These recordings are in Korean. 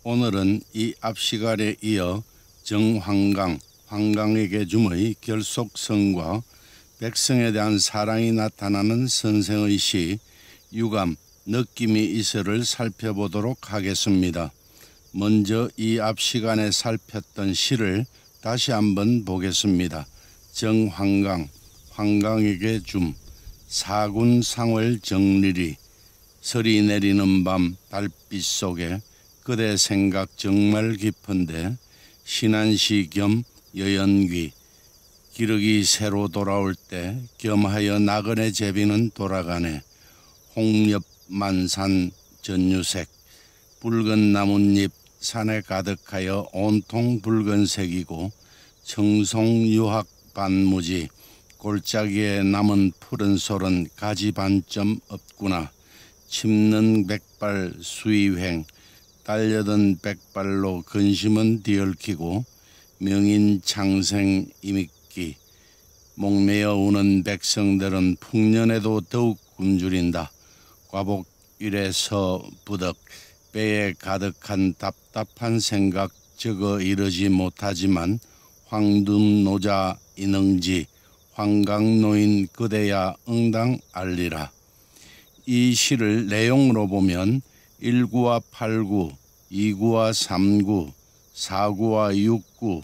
오늘은 이 앞 시간에 이어 정황강, 황강에게 줌의 결속성과 백성에 대한 사랑이 나타나는 선생의 시 유감, 느낌이 있어를 살펴보도록 하겠습니다. 먼저 이 앞 시간에 살폈던 시를 다시 한번 보겠습니다. 정황강, 황강에게 줌, 사군상월 정리리, 서리 내리는 밤 달빛 속에 그대 생각 정말 깊은데 신안시 겸 여연귀, 기러기 새로 돌아올 때 겸하여 나그네 제비는 돌아가네. 홍엽 만산 전유색, 붉은 나뭇잎 산에 가득하여 온통 붉은색이고 청송유학 반무지, 골짜기에 남은 푸른 솔은 가지 반점 없구나. 침는 백발 수위횡, 달려든 백발로 근심은 뒤얽히고 명인 창생 이밌기, 목매어 우는 백성들은 풍년에도 더욱 굶주린다. 과복일에서 부덕, 배에 가득한 답답한 생각 적어 이르지 못하지만 황둔노자 인응지, 황강노인 그대야 응당 알리라. 이 시를 내용으로 보면 1구와 8구, 2구와 3구, 4구와 6구,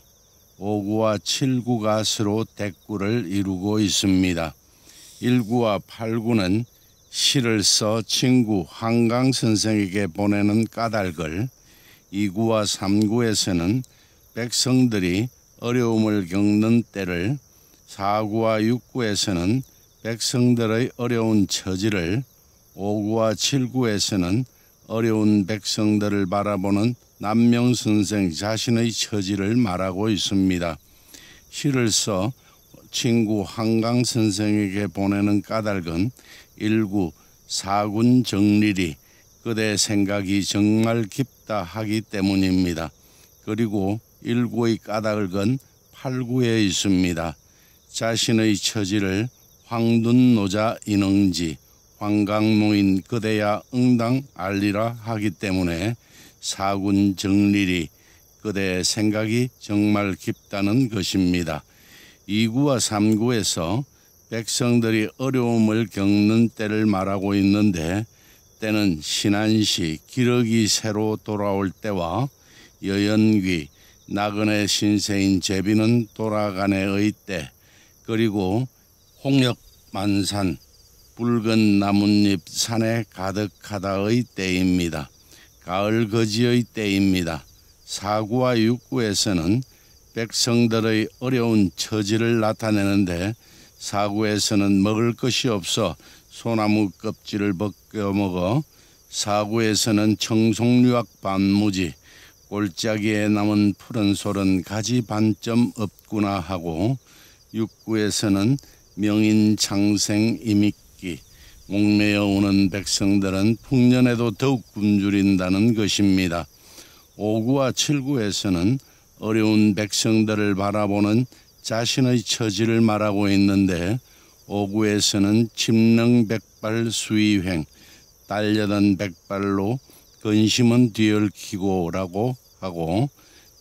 5구와 7구가 서로 대꾸를 이루고 있습니다. 1구와 8구는 시를 써 친구 황강 선생에게 보내는 까닭을, 2구와 3구에서는 백성들이 어려움을 겪는 때를, 4구와 6구에서는 백성들의 어려운 처지를, 5구와 7구에서는 어려운 백성들을 바라보는 남명선생 자신의 처지를 말하고 있습니다. 시를 써 친구 한강 선생에게 보내는 까닭은 1구 사군 정리리, 그대 생각이 정말 깊다 하기 때문입니다. 그리고 1구의 까닭은 8구에 있습니다. 자신의 처지를 황둔노자 인응지, 황강노인 그대야 응당 알리라 하기 때문에 사군 정리리, 그대의 생각이 정말 깊다는 것입니다. 2구와 3구에서 백성들이 어려움을 겪는 때를 말하고 있는데, 때는 신안시 기러기 새로 돌아올 때와 여연귀, 나그네 신세인 제비는 돌아가네의 때, 그리고 홍역만산 붉은 나뭇잎 산에 가득하다의 때입니다. 가을 거지의 때입니다. 4구와 6구에서는 백성들의 어려운 처지를 나타내는데, 4구에서는 먹을 것이 없어 소나무 껍질을 벗겨 먹어, 4구에서는 청송유학 반무지, 골짜기에 남은 푸른 솔은 가지 반점 없구나 하고, 6구에서는 명인 창생 이밌기, 목매어 우는 백성들은 풍년에도 더욱 굶주린다는 것입니다. 5구와 7구에서는 어려운 백성들을 바라보는 자신의 처지를 말하고 있는데, 5구에서는 침능백발 수위횡, 달려든 백발로 근심은 뒤얽히고 라고 하고,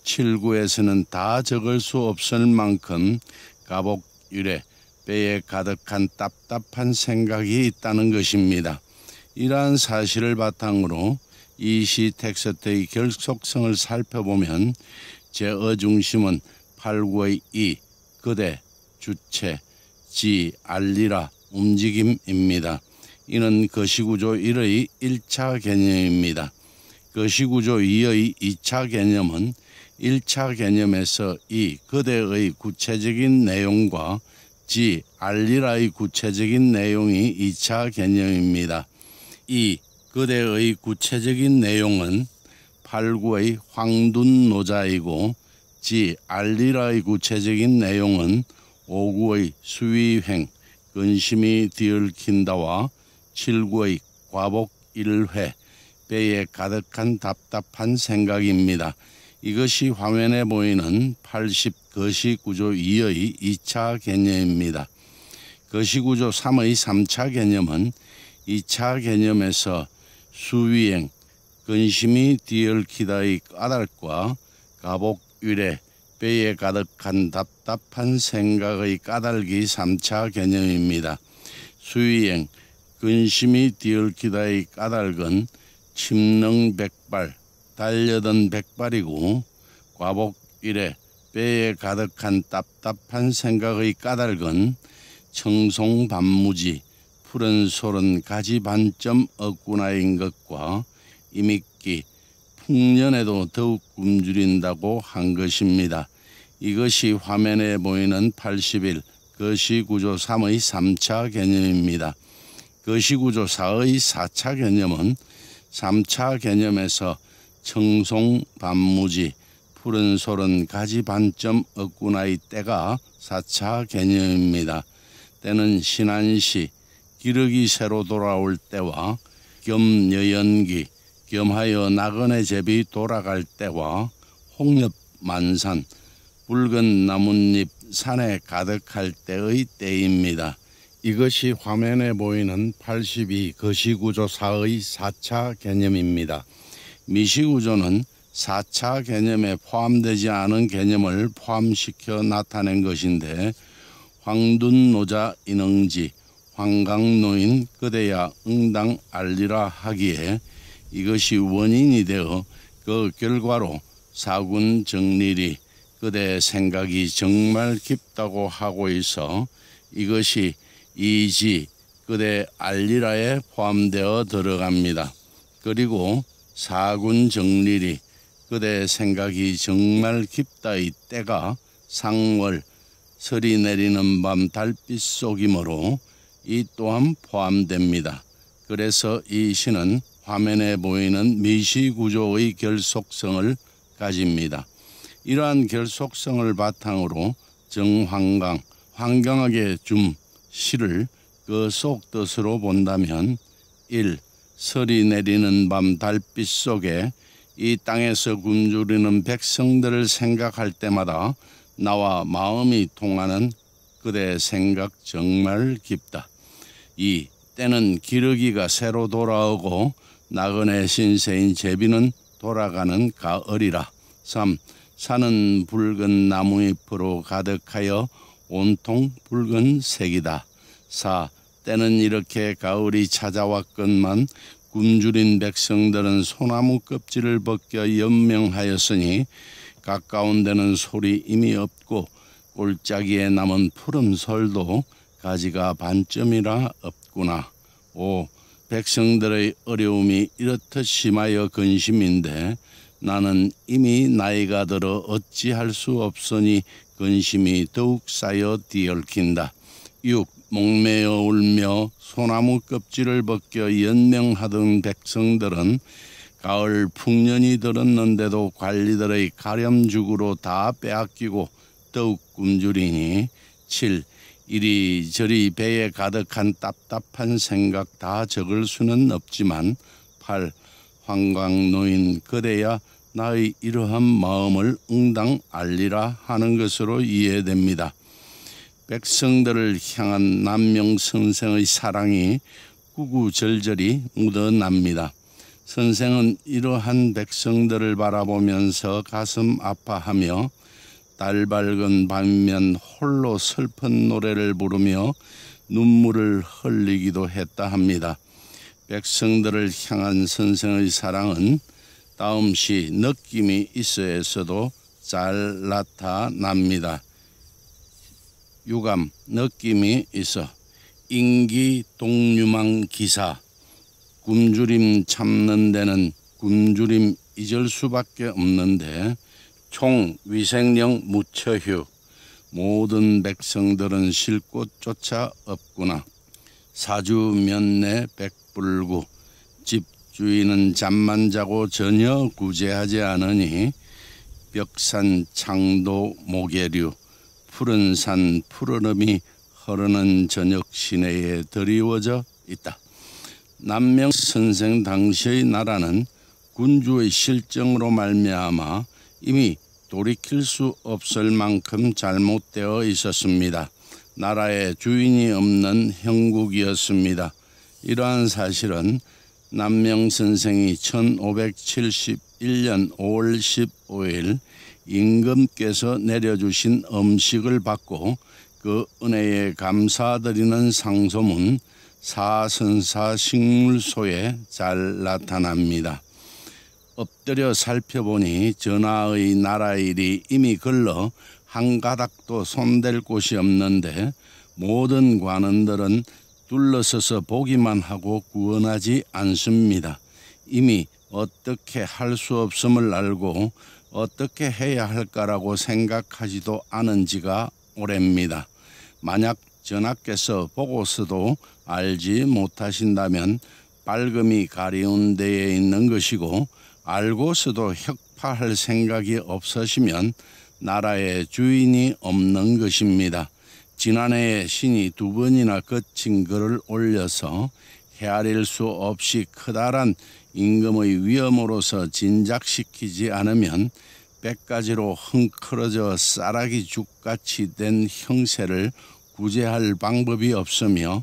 7구에서는 다 적을 수 없을 만큼 가복일에 배에 가득한 답답한 생각이 있다는 것입니다. 이러한 사실을 바탕으로 이 시 텍스트의 결속성을 살펴보면 제어 중심은 8구의 이, 그대, 주체, 지, 알리라, 움직임입니다. 이는 거시구조 1의 1차 개념입니다. 거시구조 2의 2차 개념은 1차 개념에서 이, 그대의 구체적인 내용과 지, 알리라의 구체적인 내용이 2차 개념입니다. 이, 그대의 구체적인 내용은 8구의 황둔노자이고, 지, 알리라의 구체적인 내용은 5구의 수위횡, 근심이 뒤얽힌다와 7구의 과복일회, 배에 가득한 답답한 생각입니다. 이것이 화면에 보이는 80 거시구조 2의 2차 개념입니다. 거시구조 3의 3차 개념은 2차 개념에서 수위행, 근심이 뒤얽히다의 까닭과 가복위래 배에 가득한 답답한 생각의 까닭이 3차 개념입니다. 수의행 근심이 뒤얽히다의 까닭은 침능백발 달려든 백발이고 과복이래 배에 가득한 답답한 생각의 까닭은 청송반무지 푸른 솔은 가지 반점 없구나인 것과 이미끼 풍년에도 더욱 굶주린다고 한 것입니다. 이것이 화면에 보이는 80일 거시구조 3의 3차 개념입니다. 거시구조 4의 4차 개념은 3차 개념에서 청송반무지 푸른 솔은 가지 반점 없구나의 때가 4차 개념입니다. 때는 신안시 기력이 새로 돌아올 때와 겸여연기 겸하여 나그네 제비 돌아갈 때와 홍엽 만산 붉은 나뭇잎 산에 가득할 때의 때입니다. 이것이 화면에 보이는 82 거시구조 4의 4차 개념입니다. 미시구조는 4차 개념에 포함되지 않은 개념을 포함시켜 나타낸 것인데 황둔노자 인응지 황강노인 그대야 응당 알리라 하기에 이것이 원인이 되어 그 결과로 사군 정리리 그대의 생각이 정말 깊다고 하고 있어 이것이 이지 그대 알리라에 포함되어 들어갑니다. 그리고 사군 정리리 그대의 생각이 정말 깊다의 때가 상월 설이 내리는 밤 달빛 속이므로 이 또한 포함됩니다. 그래서 이 시는 화면에 보이는 미시구조의 결속성을 가집니다. 이러한 결속성을 바탕으로 정황강, 황경하게 줌 시를 그 속뜻으로 본다면 1. 설이 내리는 밤 달빛 속에 이 땅에서 굶주리는 백성들을 생각할 때마다 나와 마음이 통하는 그대의 생각 정말 깊다. 2. 때는 기러기가 새로 돌아오고 나그네 신세인 제비는 돌아가는 가을이라. 3. 산은 붉은 나무잎으로 가득하여 온통 붉은색이다. 4. 때는 이렇게 가을이 찾아왔건만 굶주린 백성들은 소나무 껍질을 벗겨 연명하였으니 가까운 데는 솔이 이미 없고 골짜기에 남은 푸른 솔도 가지가 반점이라 없구나. 5. 백성들의 어려움이 이렇듯 심하여 근심인데 나는 이미 나이가 들어 어찌할 수 없으니 근심이 더욱 쌓여 뒤얽힌다. 6. 목매어 울며 소나무 껍질을 벗겨 연명하던 백성들은 가을 풍년이 들었는데도 관리들의 가렴죽으로 다 빼앗기고 더욱 굶주리니. 7. 이리저리 배에 가득한 답답한 생각 다 적을 수는 없지만 8. 황광노인 그대야 나의 이러한 마음을 응당 알리라 하는 것으로 이해됩니다. 백성들을 향한 남명선생의 사랑이 구구절절히 묻어납니다. 선생은 이러한 백성들을 바라보면서 가슴 아파하며 달 밝은 밤이면 홀로 슬픈 노래를 부르며 눈물을 흘리기도 했다 합니다. 백성들을 향한 선생의 사랑은 다음 시 느낌이 있어에서도 잘 나타납니다. 유감, 느낌이 있어. 인기 동유망 기사. 굶주림 참는 데는 굶주림 잊을 수밖에 없는데 총 위생령 무처휴. 모든 백성들은 쉴 곳조차 없구나. 사주면내 백불구. 집주인은 잠만 자고 전혀 구제하지 않으니 벽산 창도 모계류. 푸른 산 푸르름이 흐르는 저녁 시내에 드리워져 있다. 남명 선생 당시의 나라는 군주의 실정으로 말미암아 이미 돌이킬 수 없을 만큼 잘못되어 있었습니다. 나라에 주인이 없는 형국이었습니다. 이러한 사실은 남명 선생이 1571년 5월 15일 임금께서 내려주신 음식을 받고 그 은혜에 감사드리는 상소문 사선사 식물소에 잘 나타납니다. 엎드려 살펴보니 전하의 나라일이 이미 걸러 한 가닥도 손댈 곳이 없는데 모든 관원들은 둘러서서 보기만 하고 구원하지 않습니다. 이미 어떻게 할 수 없음을 알고 어떻게 해야 할까라고 생각하지도 않은 지가 오래입니다. 만약 전하께서 보고서도 알지 못하신다면 빨금이 가리운 데에 있는 것이고 알고서도 혁파할 생각이 없으시면 나라의 주인이 없는 것입니다. 지난해에 신이 2번이나 거친 글을 올려서 헤아릴 수 없이 커다란 임금의 위험으로서 진작시키지 않으면 100가지로 헝클어져 쌀아기 죽같이 된 형세를 구제할 방법이 없으며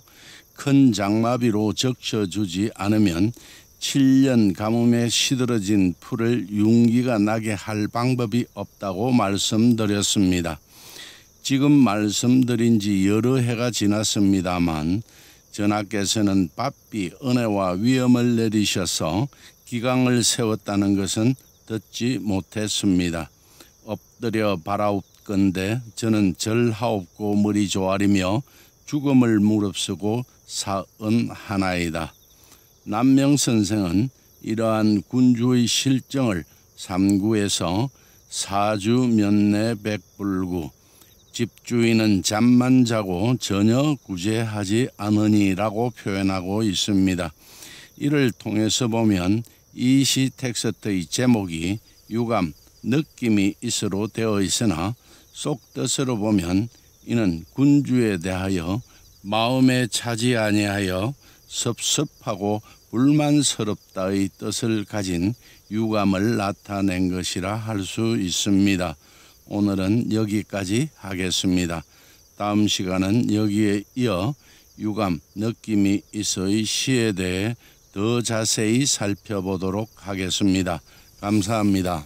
큰 장마비로 적셔주지 않으면 7년 가뭄에 시들어진 풀을 윤기가 나게 할 방법이 없다고 말씀드렸습니다. 지금 말씀드린 지 여러 해가 지났습니다만 전하께서는 바삐 은혜와 위엄을 내리셔서 기강을 세웠다는 것은 듣지 못했습니다. 엎드려 바라옵건대 저는 절하옵고 머리 조아리며 죽음을 무릅쓰고 사언하나이다. 남명 선생은 이러한 군주의 실정을 3구에서 사주 면내 백불구 집주인은 잠만 자고 전혀 구제하지 않으니라고 표현하고 있습니다. 이를 통해서 보면 이 시 텍스트의 제목이 유감, 느낌이 있어로 되어 있으나 속뜻으로 보면 이는 군주에 대하여 마음에 차지 아니하여 섭섭하고 불만스럽다의 뜻을 가진 유감을 나타낸 것이라 할 수 있습니다. 오늘은 여기까지 하겠습니다. 다음 시간은 여기에 이어 유감, 느낌이 있어의 시에 대해 더 자세히 살펴보도록 하겠습니다. 감사합니다.